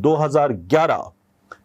2011,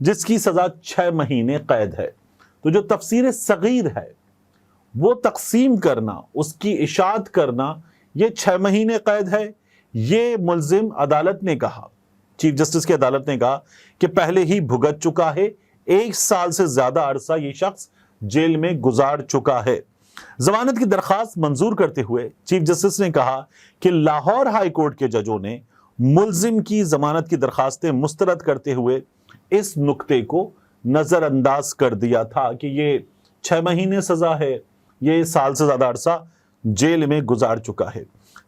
جس کی سزا 6 مہینے قید ہے۔ تو جو تفسیر صغیر ہے وہ تقسیم کرنا، اس کی اشاعت کرنا، یہ 6 مہینے قید ہے۔ یہ ملزم عدالت نے کہا، چیف جسٹس کی عدالت نے کہا کہ پہلے ہی بھگت چکا ہے، 1 سال سے زیادہ عرصہ یہ شخص جیل میں گزار چکا ہے۔ ضمانت کی درخواست منظور کرتے ہوئے چیف جسٹس نے کہا کہ لاہور ہائی کورٹ کے ججوں نے ملزم کی ضمانت کی درخواستیں مسترد کرتے ہوئے اس نقطے کو نظر انداز کر دیا تھا کہ یہ 6 مہینے سزا ہے، یہ 1 سال سے زیادہ عرصہ جیل میں گزار چکا ہے۔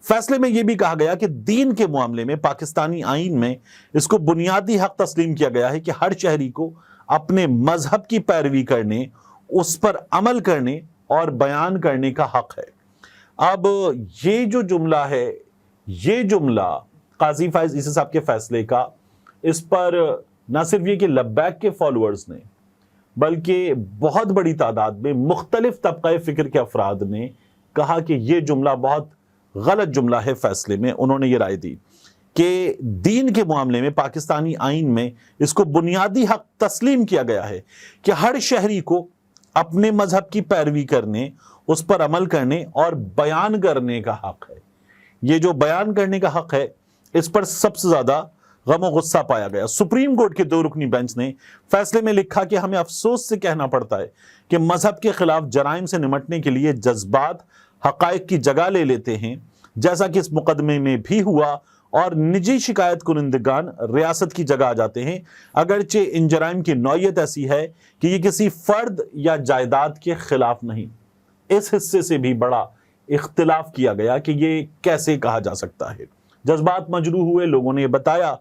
فیصلے میں یہ بھی کہا گیا کہ دین کے معاملے میں پاکستانی آئین میں اس کو بنیادی حق تسلیم کیا گیا ہے کہ ہر شہری کو اپنے مذہب کی پیروی کرنے، اس پر عمل کرنے اور بیان کرنے کا حق ہے۔ اب یہ جو جملہ ہے، یہ جملہ قاضی فائز عیسی صاحب کے فیصلے کا، اس پر نہ صرف یہ کہ لبیک کے فالوورز نے بلکہ بہت بڑی تعداد میں مختلف طبقہ فکر کے افراد نے کہا کہ یہ جملہ بہت غلط جملہ ہے۔ فیصلے میں انہوں نے یہ رائے دی کہ دین کے معاملے میں پاکستانی آئین میں اس کو بنیادی حق تسلیم کیا گیا ہے کہ ہر شہری کو اپنے مذہب کی پیروی کرنے، اس پر عمل کرنے اور بیان کرنے کا حق ہے۔ یہ جو بیان کرنے کا حق ہے، اس پر سب سے زیادہ غم و غصہ پایا گیا۔ سپریم کورٹ کے 2 رکنی بینچ نے فیصلے میں لکھا کہ ہمیں افسوس سے کہنا پڑتا ہے کہ مذہب کے خلاف جرائم سے نمٹنے کے لیے جذبات حقائق کی جگہ لے لیتے ہیں، جیسا کہ اس مقدمے میں بھی ہوا، اور نجی شکایت کنندگان ریاست کی جگہ آ جاتے ہیں، اگرچہ ان جرائم کی نوعیت ایسی ہے کہ یہ کسی فرد یا جائیداد کے خلاف نہیں۔ اس حصے سے بھی بڑا اختلاف کیا گیا کہ یہ کیسے کہا جا سکتا ہے۔ جذبات مجروح ہوئے، لوگوں نے بتایا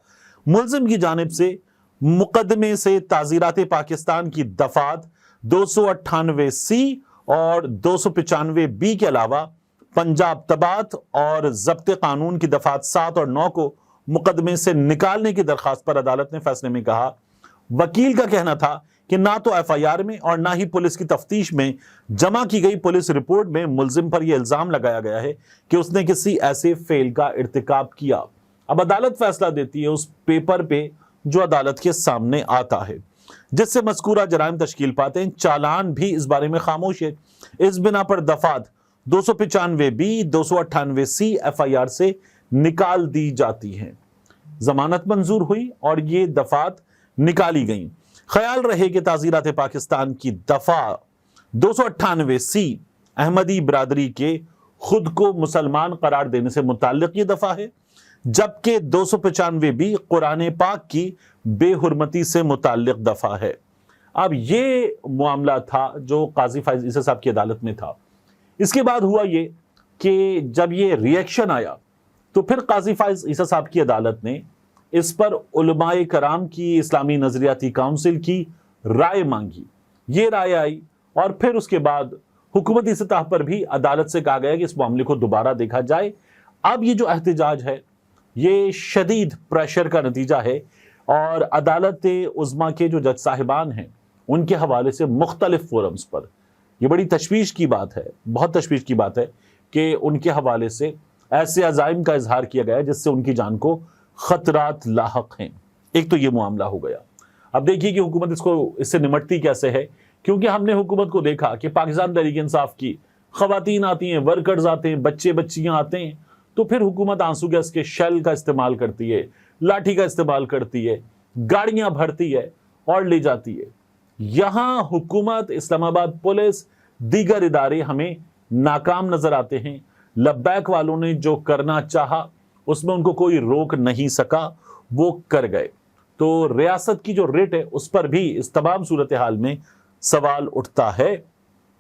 ملزم کی جانب سے مقدمے سے تعزیرات پاکستان کی دفعات 298C اور 295B کے علاوہ پنجاب طباعت اور ضبط قانون کی دفعات 7 اور 9 کو مقدمے سے نکالنے کی درخواست پر عدالت نے فیصلے میں کہا، وکیل کا کہنا تھا کہ نہ تو FIR میں اور نہ ہی پولیس کی تفتیش میں جمع کی گئی پولیس رپورٹ میں ملزم پر یہ الزام لگایا گیا ہے کہ اس نے کسی ایسے فعل کا ارتکاب کیا۔ اب عدالت فیصلہ دیتی ہے اس پیپر پہ جو عدالت کے سامنے آتا ہے، جس سے مذکورہ جرائم تشکیل پاتے ہیں۔ چالان بھی اس بارے میں خاموش ہے۔ اس بنا پر دفعات 295B 298C FIR سے نکال دی جاتی ہیں۔ ضمانت منظور ہوئی اور یہ دفعات نکالی گئیں۔ خیال رہے کہ تعزیرات پاکستان کی دفعہ 298C احمدی برادری کے خود کو مسلمان قرار دینے سے متعلق یہ دفعہ ہے، جبکہ 295B قرآن پاک کی بے حرمتی سے متعلق دفعہ ہے۔ اب یہ معاملہ تھا جو قاضی فائز عیسی صاحب کی عدالت میں تھا۔ اس کے بعد ہوا یہ کہ جب یہ ریئیکشن آیا تو پھر قاضی فائز عیسی صاحب کی عدالت نے اس پر علماء کرام کی، اسلامی نظریاتی کونسل کی رائے مانگی۔ یہ رائے آئی اور پھر اس کے بعد حکومتی سطح پر بھی عدالت سے کہا گیا کہ اس معاملے کو دوبارہ دیکھا جائے۔ اب یہ جو احتجاج ہے یہ شدید پریشر کا نتیجہ ہے، اور عدالت عظمیٰ کے جو جج صاحبان ہیں ان کے حوالے سے مختلف فورمز پر یہ بڑی تشویش کی بات ہے، بہت تشویش کی بات ہے کہ ان کے حوالے سے ایسے عزائم کا اظہار کیا گیا ہے جس سے ان کی جان کو خطرات لاحق ہیں۔ ایک تو یہ معاملہ ہو گیا۔ اب دیکھیے کہ حکومت اس سے نمٹتی کیسے ہے، کیونکہ ہم نے حکومت کو دیکھا کہ پاکستان تحریک انصاف کی خواتین آتی ہیں، ورکرز آتے ہیں، بچے بچیاں آتے ہیں، تو پھر حکومت آنسو گیس کے شیل کا استعمال کرتی ہے، لاٹھی کا استعمال کرتی ہے، گاڑیاں بھرتی ہے اور لے جاتی ہے۔ یہاں حکومت، اسلام آباد پولیس، دیگر ادارے ہمیں ناکام نظر آتے ہیں۔ لبیک والوں نے جو کرنا چاہا اس میں ان کو کوئی روک نہیں سکا، وہ کر گئے۔ تو ریاست کی جو ریٹ ہے اس پر بھی اس تمام صورتحال میں سوال اٹھتا ہے۔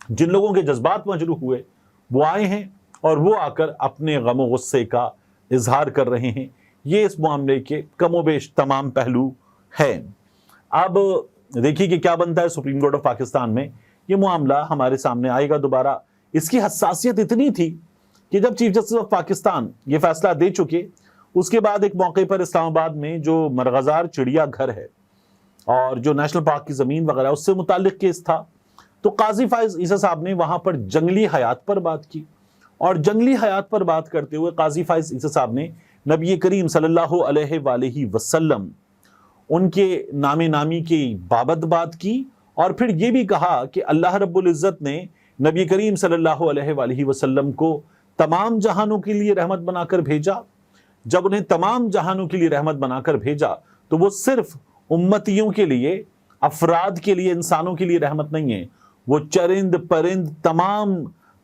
جن لوگوں کے جذبات مجروح ہوئے وہ آئے ہیں اور وہ آ کر اپنے غم و غصے کا اظہار کر رہے ہیں۔ یہ اس معاملے کے کم و بیش تمام پہلو ہیں۔ اب دیکھیے کہ کیا بنتا ہے سپریم کورٹ آف پاکستان میں۔ یہ معاملہ ہمارے سامنے آئے گا دوبارہ۔ اس کی حساسیت اتنی تھی کہ جب چیف جسٹس آف پاکستان یہ فیصلہ دے چکے، اس کے بعد ایک موقع پر اسلام آباد میں جو مرغزار چڑیا گھر ہے اور جو نیشنل پارک کی زمین وغیرہ اس سے متعلق کیس تھا، تو قاضی فائز عیسی صاحب نے وہاں پر جنگلی حیات پر بات کی، اور جنگلی حیات پر بات کرتے ہوئے قاضی فائز عیسی صاحب نے نبی کریم صلی اللہ علیہ وآلہ وسلم ان کے نامی کی بابت بات کی، اور پھر یہ بھی کہا کہ اللہ رب العزت نے نبی کریم صلی اللہ علیہ وآلہ وسلم کو تمام جہانوں کے لیے رحمت بنا کر بھیجا۔ جب انہیں تمام جہانوں کے لیے رحمت بنا کر بھیجا تو وہ صرف امتیوں کے لیے، افراد کے لیے، انسانوں کے لیے رحمت نہیں ہے، وہ چرند پرند تمام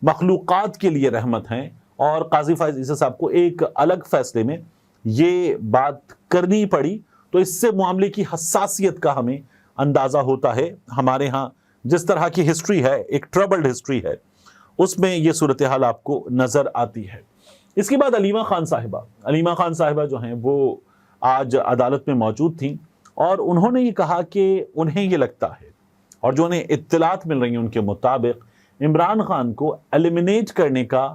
مخلوقات کے لیے رحمت ہیں۔ اور قاضی فائز عیسیٰ صاحب کو ایک الگ فیصلے میں یہ بات کرنی پڑی، تو اس سے معاملے کی حساسیت کا ہمیں اندازہ ہوتا ہے۔ ہمارے ہاں جس طرح کی ہسٹری ہے، ایک ٹربلڈ ہسٹری ہے، اس میں یہ صورتحال آپ کو نظر آتی ہے۔ اس کے بعد علیمہ خان صاحبہ جو ہیں وہ آج عدالت میں موجود تھیں، اور انہوں نے یہ کہا کہ انہیں یہ لگتا ہے، اور جو انہیں اطلاعات مل رہی ہیں ان کے مطابق، عمران خان کو ایلیمینیٹ کرنے کا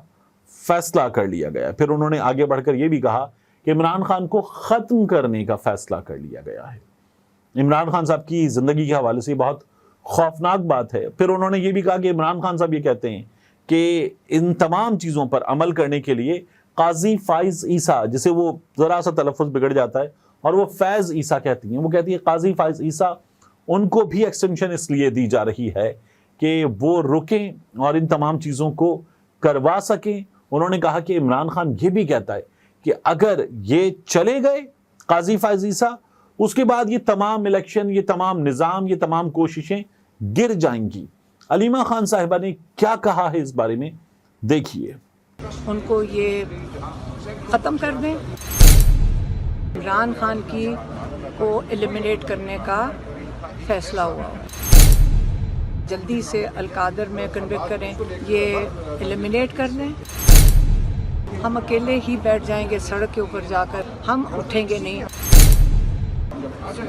فیصلہ کر لیا گیا۔ پھر انہوں نے آگے بڑھ کر یہ بھی کہا کہ عمران خان کو ختم کرنے کا فیصلہ کر لیا گیا ہے۔ عمران خان صاحب کی زندگی کے حوالے سے بہت خوفناک بات ہے۔ پھر انہوں نے یہ بھی کہا کہ عمران خان صاحب یہ کہتے ہیں کہ ان تمام چیزوں پر عمل کرنے کے لیے قاضی فائز عیسیٰ، جسے وہ ذرا سا تلفظ بگڑ جاتا ہے اور وہ فیض عیسیٰ کہتی ہیں، وہ کہتی ہے قاضی فائز عیسیٰ، ان کو بھی ایکسٹینشن اس لیے دی جا رہی ہے کہ وہ رکیں اور ان تمام چیزوں کو کروا سکیں۔ انہوں نے کہا کہ عمران خان یہ بھی کہتا ہے کہ اگر یہ چلے گئے قاضی فائز عیسیٰ، اس کے بعد یہ تمام الیکشن، یہ تمام نظام، یہ تمام کوششیں گر جائیں گی۔ علیمہ خان صاحبہ نے کیا کہا ہے اس بارے میں دیکھیے۔ ان کو یہ ختم کر دیں، عمران خان کو ایلیمینیٹ کرنے کا فیصلہ ہوا، جلدی سے القادر میں کنوکٹ کریں، یہ ایلیمینیٹ کر دیں۔ ہم اکیلے ہی بیٹھ جائیں گے سڑک کے اوپر جا کر، ہم اٹھیں گے نہیں۔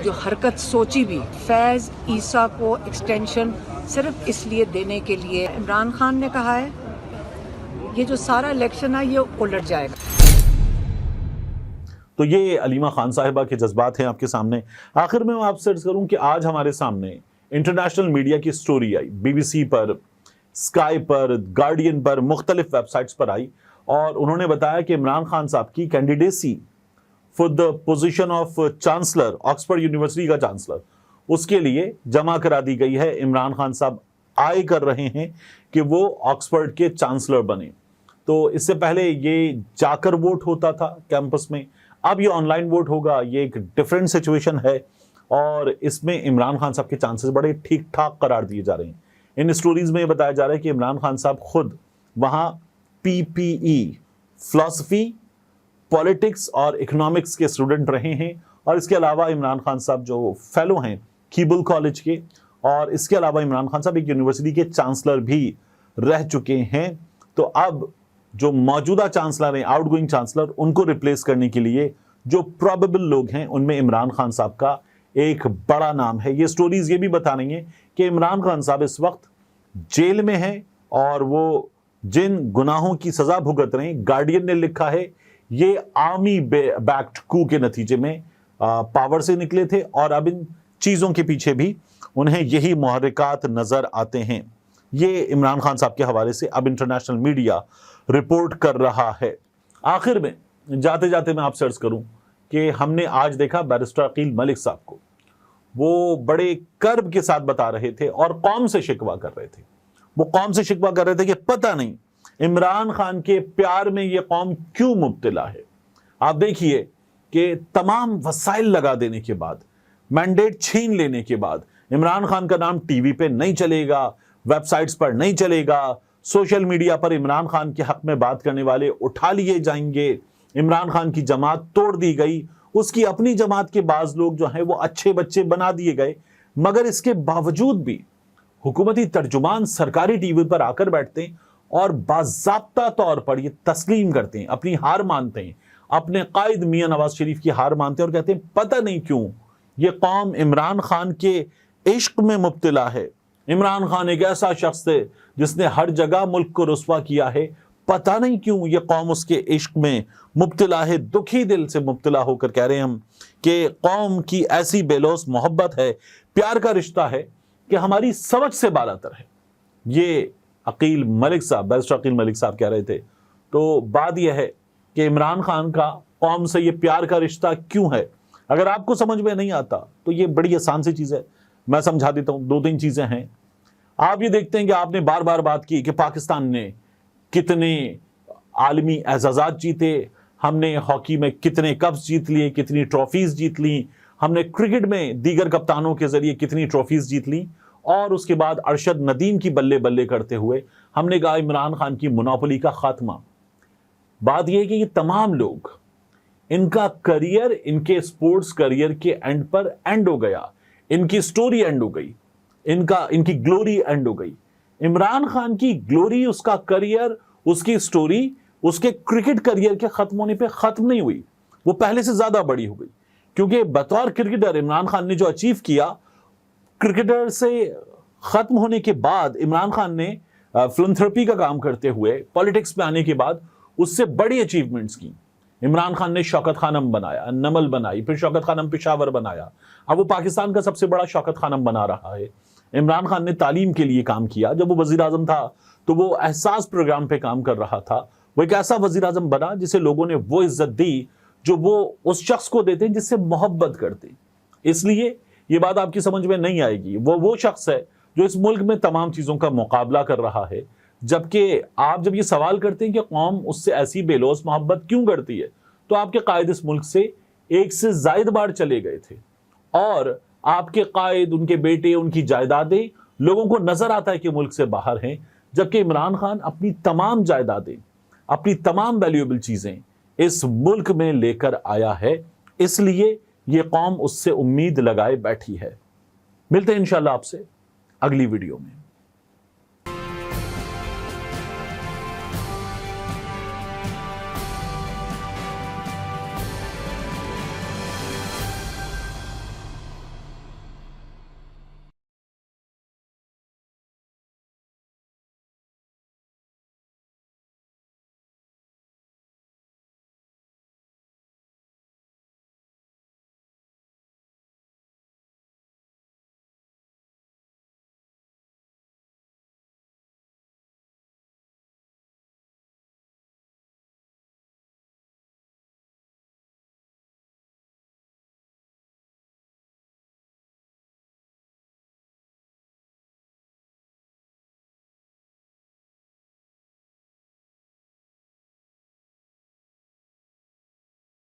جو حرکت سوچی بھی فیض عیسیٰ کو ایکسٹینشن صرف اس لیے دینے کے لیے، عمران خان نے کہا ہے یہ جو سارا الیکشن ہے یہ الٹ جائے گا۔ تو یہ علیمہ خان صاحبہ کے جذبات ہیں آپ کے سامنے۔ آخر میں آپ سے عرض کروں کہ آج ہمارے سامنے انٹرنیشنل میڈیا کی سٹوری آئی، بی بی سی پر، اسکائی پر، گارڈین پر، مختلف ویب سائٹس پر آئی، اور انہوں نے بتایا کہ عمران خان صاحب کی candidacy for the position of chancellor, Oxford University کا چانسلر، اس کے لیے جمع کرا دی گئی ہے۔ عمران خان صاحب آئے کر رہے ہیں کہ وہ آکسفورڈ کے چانسلر بنے۔ تو اس سے پہلے یہ جا کر ووٹ ہوتا تھا کیمپس میں، اب یہ آن لائن ووٹ ہوگا۔ یہ ایک ڈیفرنٹ سچویشن ہے، اور اس میں عمران خان صاحب کے چانسز بڑے ٹھیک ٹھاک قرار دیے جا رہے ہیں۔ ان سٹوریز میں یہ بتایا جا رہا ہے کہ عمران خان صاحب خود وہاں PPE، فلسفی، پولیٹکس اور اکنامکس کے اسٹوڈنٹ رہے ہیں، اور اس کے علاوہ عمران خان صاحب جو فیلو ہیں کیبل کالج کے، اور اس کے علاوہ عمران خان صاحب ایک یونیورسٹی کے چانسلر بھی رہ چکے ہیں۔ تو اب جو موجودہ چانسلر ہیں، آؤٹ گوئنگ چانسلر، ان کو ریپلیس کرنے کے لیے جو پروبیبل لوگ ہیں ان میں عمران خان صاحب کا ایک بڑا نام ہے۔ یہ سٹوریز یہ بھی بتا رہی ہیں کہ عمران خان صاحب اس وقت جیل میں ہیں، اور وہ جن گناہوں کی سزا بھگت رہے ہیں، گارڈین نے لکھا ہے یہ آرمی بیکڈ کو کے نتیجے میں پاور سے نکلے تھے، اور اب ان چیزوں کے پیچھے بھی انہیں یہی محرکات نظر آتے ہیں۔ یہ عمران خان صاحب کے حوالے سے اب انٹرنیشنل میڈیا رپورٹ کر رہا ہے۔ آخر میں جاتے جاتے میں آپ سے عرض کروں کہ ہم نے آج دیکھا بیرسٹر عقیل ملک صاحب کو، وہ بڑے کرب کے ساتھ بتا رہے تھے اور قوم سے شکوہ کر رہے تھے۔ وہ قوم سے شکوہ کر رہے تھے کہ پتہ نہیں عمران خان کے پیار میں یہ قوم کیوں مبتلا ہے۔ آپ دیکھیے کہ تمام وسائل لگا دینے کے بعد، مینڈیٹ چھین لینے کے بعد، عمران خان کا نام ٹی وی پہ نہیں چلے گا، ویب سائٹس پر نہیں چلے گا، سوشل میڈیا پر عمران خان کے حق میں بات کرنے والے اٹھا لیے جائیں گے، عمران خان کی جماعت توڑ دی گئی، اس کی اپنی جماعت کے بعض لوگ جو ہیں وہ اچھے بچے بنا دیے گئے۔ مگر اس کے باوجود بھی حکومتی ترجمان سرکاری ٹی وی پر آ کر بیٹھتے ہیں اور باضابطہ طور پر یہ تسلیم کرتے ہیں، اپنی ہار مانتے ہیں، اپنے قائد میاں نواز شریف کی ہار مانتے ہیں، اور کہتے ہیں پتہ نہیں کیوں یہ قوم عمران خان کے عشق میں مبتلا ہے۔ عمران خان ایک ایسا شخص ہے جس نے ہر جگہ ملک کو رسوا کیا ہے، پتہ نہیں کیوں یہ قوم اس کے عشق میں مبتلا ہے۔ دکھی دل سے مبتلا ہو کر کہہ رہے ہیں ہم کہ قوم کی ایسی بے لوث محبت ہے، پیار کا رشتہ ہے کہ ہماری سمجھ سے بالاتر ہے۔ یہ عقیل ملک صاحب، بیرسٹر عقیل ملک صاحب کہہ رہے تھے۔ تو بات یہ ہے کہ عمران خان کا قوم سے یہ پیار کا رشتہ کیوں ہے؟ اگر آپ کو سمجھ میں نہیں آتا تو یہ بڑی آسان سی چیز ہے، میں سمجھا دیتا ہوں. 2-3 چیزیں ہیں. آپ یہ دیکھتے ہیں کہ آپ نے بار بار بات کی کہ پاکستان نے کتنے عالمی اعزازات جیتے، ہم نے ہاکی میں کتنے کپس جیت لیے، کتنی ٹرافیز جیت لی، ہم نے کرکٹ میں دیگر کپتانوں کے ذریعے کتنی ٹرافیز جیت لی، اور اس کے بعد ارشد ندیم کی بلے بلے کرتے ہوئے ہم نے کہا عمران خان کی مونوپولی کا خاتمہ. بات یہ ہے کہ یہ تمام لوگ، ان کا کریئر، ان کے سپورٹس کریئر کے اینڈ پر اینڈ ہو گیا، ان کی سٹوری اینڈ ہو گئی، ان کی گلوری اینڈ ہو گئی. عمران خان کی گلوری، اس کا کریئر، اس کی سٹوری اس کے کرکٹ کریئر کے ختم ہونے پہ ختم نہیں ہوئی، وہ پہلے سے زیادہ بڑی ہو گئی. کیونکہ بطور کرکٹر عمران خان نے جو اچیو کیا، کرکٹر سے ختم ہونے کے بعد عمران خان نے فلنتھرپی کا کام کرتے ہوئے پالیٹکس میں آنے کے بعد اس سے بڑی اچیومنٹس کی. عمران خان نے شوکت خانم بنایا، نمل بنائی، پھر شوکت خانم پشاور بنایا، اب وہ پاکستان کا سب سے بڑا شوکت خانم بنا رہا ہے. عمران خان نے تعلیم کے لیے کام کیا، جب وہ وزیر اعظم تھا تو وہ احساس پروگرام پہ کام کر رہا تھا. وہ ایک ایسا وزیر اعظم بنا جسے لوگوں نے وہ عزت دی جو وہ اس شخص کو دیتے ہیں جس سے محبت کرتے. اس لیے یہ بات آپ کی سمجھ میں نہیں آئے گی، وہ شخص ہے جو اس ملک میں تمام چیزوں کا مقابلہ کر رہا ہے. جبکہ آپ جب یہ سوال کرتے ہیں کہ قوم اس سے ایسی بے لوث محبت کیوں کرتی ہے، تو آپ کے قائد اس ملک سے ایک سے زائد بار چلے گئے تھے، اور آپ کے قائد، ان کے بیٹے، ان کی جائیدادیں لوگوں کو نظر آتا ہے کہ ملک سے باہر ہیں. جبکہ عمران خان اپنی تمام جائیدادیں، اپنی تمام ویلیوبل چیزیں اس ملک میں لے کر آیا ہے. اس لیے یہ قوم اس سے امید لگائے بیٹھی ہے. ملتے ہیں انشاءاللہ آپ سے اگلی ویڈیو میں.